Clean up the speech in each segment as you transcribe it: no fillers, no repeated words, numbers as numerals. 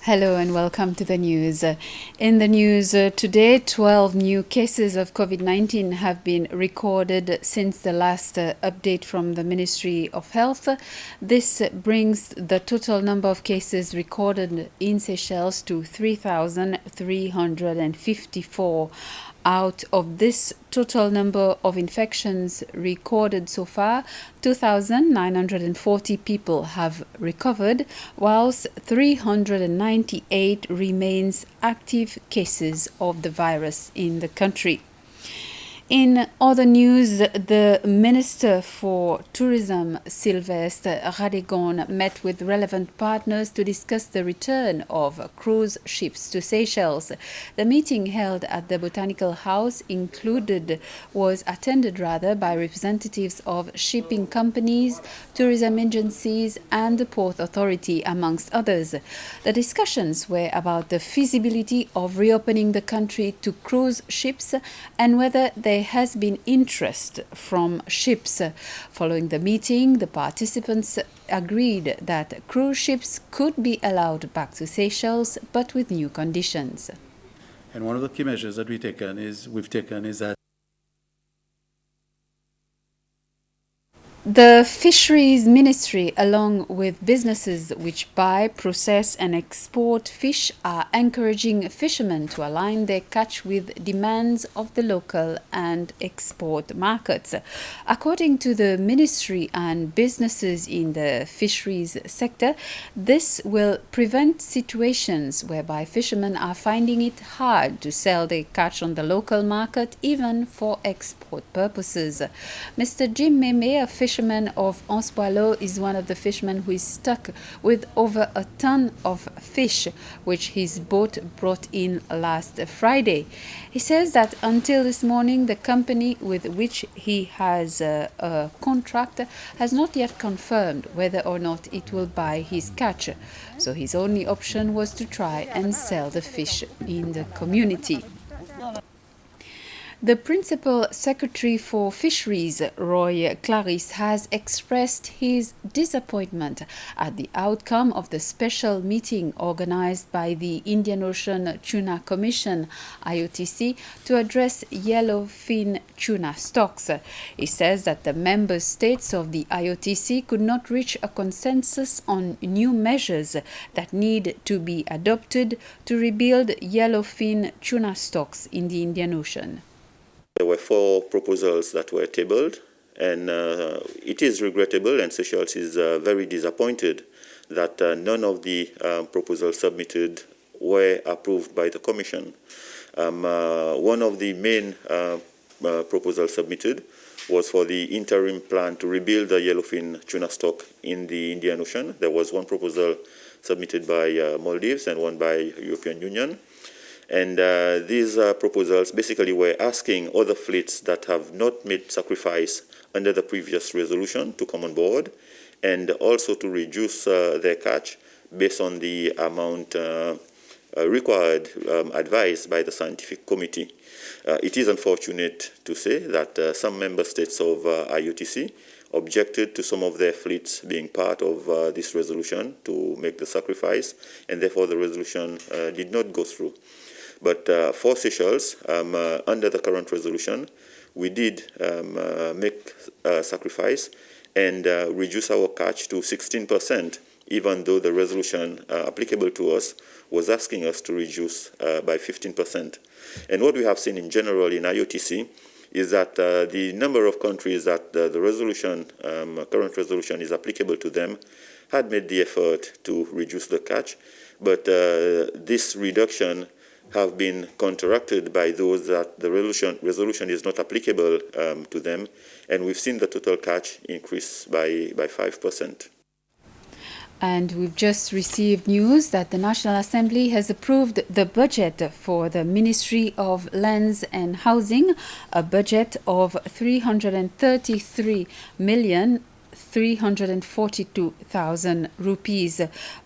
Hello and welcome to the news. In the news today, 12 new cases of COVID-19 have been recorded since the last update from the Ministry of Health. This brings the total number of cases recorded in Seychelles to 3,354. Out of this total number of infections recorded so far, 2,940 people have recovered, whilst 398 remains active cases of the virus in the country. In other news, the Minister for Tourism, Sylvestre Radegon, met with relevant partners to discuss the return of cruise ships to Seychelles. The meeting held at the Botanical House was attended by representatives of shipping companies, tourism agencies and the Port Authority, amongst others. The discussions were about the feasibility of reopening the country to cruise ships and whether there has been interest from ships. Following the meeting, the participants agreed that cruise ships could be allowed back to Seychelles, but with new conditions. And one of the key measures that we've taken is that the Fisheries Ministry, along with businesses which buy, process and export fish, are encouraging fishermen to align their catch with demands of the local and export markets. According to the Ministry and businesses in the fisheries sector, this will prevent situations whereby fishermen are finding it hard to sell their catch on the local market, even for export purposes. Mr. Jim Meme, a fisherman of Anse-Boileau, is one of the fishermen who is stuck with over a ton of fish, which his boat brought in last Friday. He says that until this morning, the company with which he has a contract has not yet confirmed whether or not it will buy his catch. So his only option was to try and sell the fish in the community. The Principal Secretary for Fisheries, Roy Clarisse, has expressed his disappointment at the outcome of the special meeting organized by the Indian Ocean Tuna Commission, IOTC, to address yellowfin tuna stocks. He says that the member states of the IOTC could not reach a consensus on new measures that need to be adopted to rebuild yellowfin tuna stocks in the Indian Ocean. There were 4 proposals that were tabled, and it is regrettable, and Seychelles is very disappointed that none of the proposals submitted were approved by the Commission. One of the main proposals submitted was for the interim plan to rebuild the yellowfin tuna stock in the Indian Ocean. There was one proposal submitted by Maldives and one by European Union. And these proposals basically were asking other fleets that have not made sacrifice under the previous resolution to come on board, and also to reduce their catch based on the amount required, advised by the scientific committee. It is unfortunate to say that some member states of IOTC objected to some of their fleets being part of this resolution to make the sacrifice, and therefore the resolution did not go through. But for Seychelles, under the current resolution, we did make a sacrifice and reduce our catch to 16%, even though the resolution applicable to us was asking us to reduce by 15%. And what we have seen in general in IOTC is that the number of countries that the resolution, current resolution is applicable to them, had made the effort to reduce the catch, but this reduction have been counteracted by those that the resolution is not applicable to them, and we've seen the total catch increase by 5%. And we've just received news that the National Assembly has approved the budget for the Ministry of Lands and Housing, a budget of 333 million 342,000 rupees.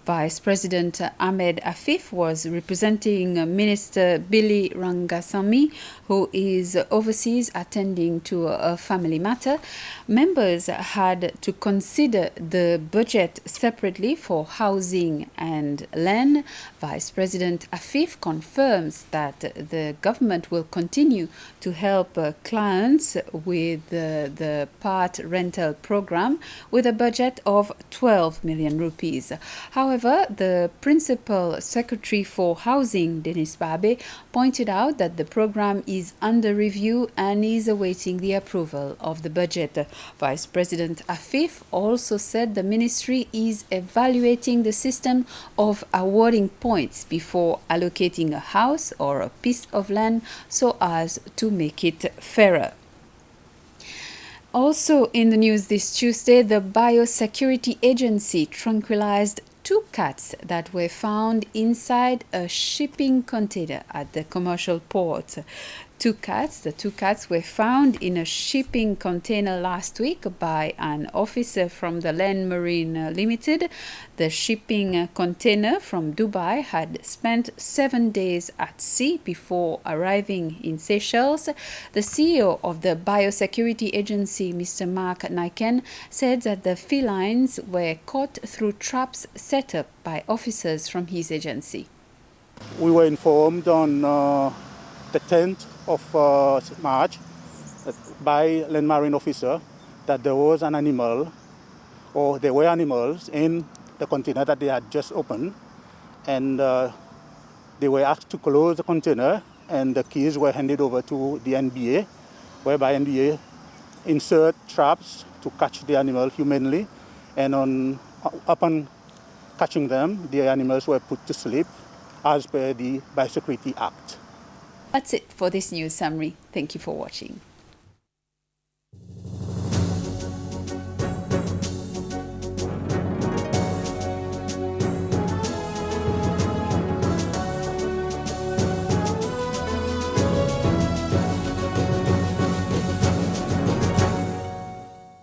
Vice President Ahmed Afif was representing Minister Billy Rangasamy, who is overseas attending to a family matter. Members had to consider the budget separately for housing and land. Vice President Afif confirms that the government will continue to help clients with the part rental program with a budget of 12 million rupees. However, the Principal Secretary for Housing, Denis Babe, pointed out that the program is under review and is awaiting the approval of the budget. Vice President Afif also said the ministry is evaluating the system of awarding points before allocating a house or a piece of land so as to make it fairer. Also in the news this Tuesday, the Biosecurity Agency tranquilized 2 cats that were found inside a shipping container at the commercial port. The 2 cats were found in a shipping container last week by an officer from the Land Marine Limited. The shipping container from Dubai had spent 7 days at sea before arriving in Seychelles. The CEO of the Biosecurity Agency, Mr. Mark Nyken, said that the felines were caught through traps set up by officers from his agency. We were informed on the 10th of March by Land Marine officer that there was an animal, or there were animals in the container that they had just opened, and they were asked to close the container, and the keys were handed over to the NBA, whereby NBA insert traps to catch the animal humanely, and upon catching them, the animals were put to sleep as per the Biosecurity Act. That's it for this news summary. Thank you for watching.